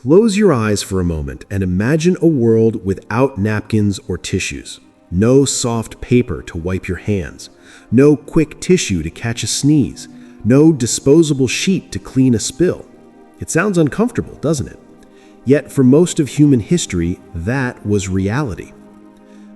Close your eyes for a moment and imagine a world without napkins or tissues. No soft paper to wipe your hands. No quick tissue to catch a sneeze. No disposable sheet to clean a spill. It sounds uncomfortable, doesn't it? Yet for most of human history, that was reality.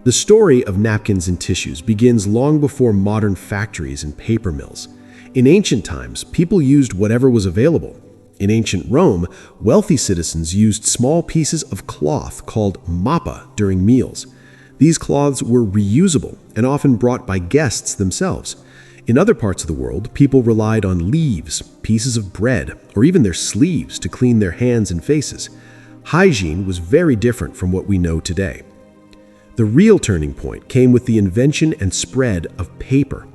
The story of napkins and tissues begins long before modern factories and paper mills. In ancient times, people used whatever was available. In ancient Rome, wealthy citizens used small pieces of cloth called mappa during meals. These cloths were reusable and often brought by guests themselves. In other parts of the world, people relied on leaves, pieces of bread, or even their sleeves to clean their hands and faces. Hygiene was very different from what we know today. The real turning point came with the invention and spread of paper.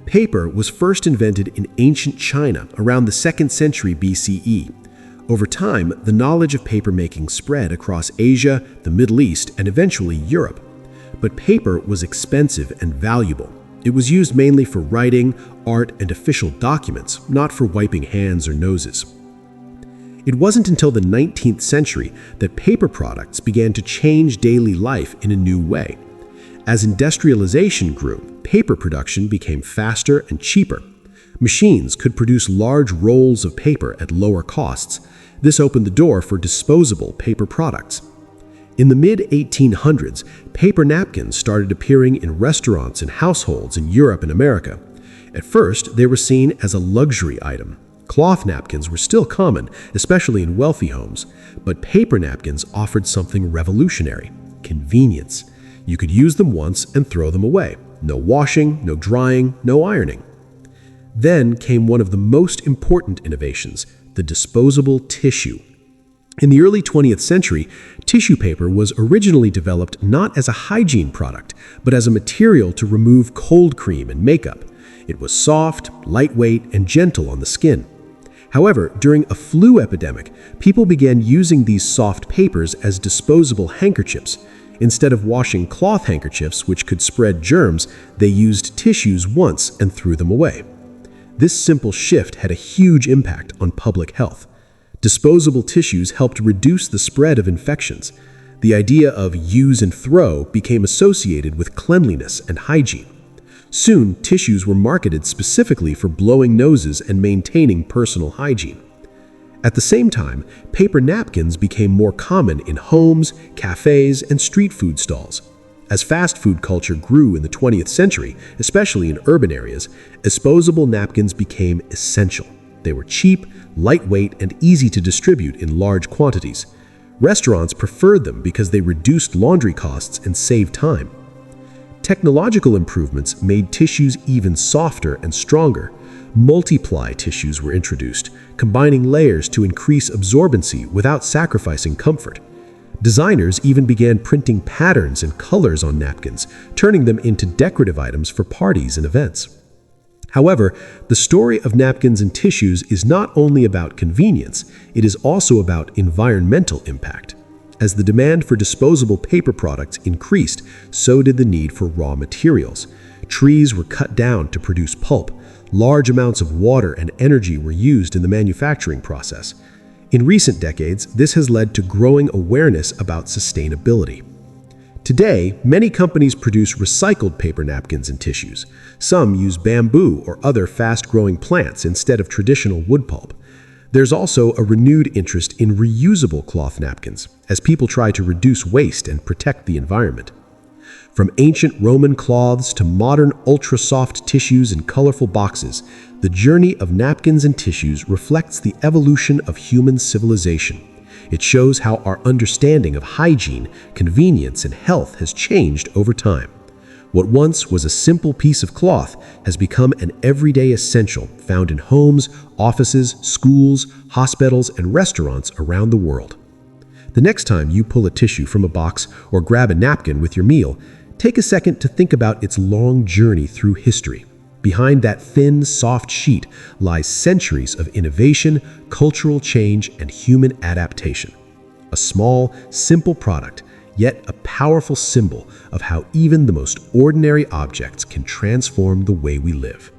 Paper was first invented in ancient China around the 2nd century BCE. Over time, the knowledge of papermaking spread across Asia, the Middle East, and eventually Europe. But paper was expensive and valuable. It was used mainly for writing, art, and official documents, not for wiping hands or noses. It wasn't until the 19th century that paper products began to change daily life in a new way. As industrialization grew, paper production became faster and cheaper. Machines could produce large rolls of paper at lower costs. This opened the door for disposable paper products. In the mid-1800s, paper napkins started appearing in restaurants and households in Europe and America. At first, they were seen as a luxury item. Cloth napkins were still common, especially in wealthy homes, but paper napkins offered something revolutionary: convenience. You could use them once and throw them away. No washing, no drying, no ironing. Then came one of the most important innovations, the disposable tissue. In the early 20th century, tissue paper was originally developed not as a hygiene product, but as a material to remove cold cream and makeup. It was soft, lightweight, and gentle on the skin. However, during a flu epidemic, people began using these soft papers as disposable handkerchiefs. Instead of washing cloth handkerchiefs, which could spread germs, they used tissues once and threw them away. This simple shift had a huge impact on public health. Disposable tissues helped reduce the spread of infections. The idea of use and throw became associated with cleanliness and hygiene. Soon, tissues were marketed specifically for blowing noses and maintaining personal hygiene. At the same time, paper napkins became more common in homes, cafes, and street food stalls. As fast food culture grew in the 20th century, especially in urban areas, disposable napkins became essential. They were cheap, lightweight, and easy to distribute in large quantities. Restaurants preferred them because they reduced laundry costs and saved time. Technological improvements made tissues even softer and stronger. Multiply tissues were introduced, combining layers to increase absorbency without sacrificing comfort. Designers even began printing patterns and colors on napkins, turning them into decorative items for parties and events. However, the story of napkins and tissues is not only about convenience, it is also about environmental impact. As the demand for disposable paper products increased, so did the need for raw materials. Trees were cut down to produce pulp. Large amounts of water and energy were used in the manufacturing process. In recent decades, this has led to growing awareness about sustainability. Today, many companies produce recycled paper napkins and tissues. Some use bamboo or other fast-growing plants instead of traditional wood pulp. There's also a renewed interest in reusable cloth napkins, as people try to reduce waste and protect the environment. From ancient Roman cloths to modern ultra-soft tissues in colorful boxes, the journey of napkins and tissues reflects the evolution of human civilization. It shows how our understanding of hygiene, convenience, and health has changed over time. What once was a simple piece of cloth has become an everyday essential found in homes, offices, schools, hospitals, and restaurants around the world. The next time you pull a tissue from a box or grab a napkin with your meal, take a second to think about its long journey through history. Behind that thin, soft sheet lies centuries of innovation, cultural change, and human adaptation. A small, simple product, yet a powerful symbol of how even the most ordinary objects can transform the way we live.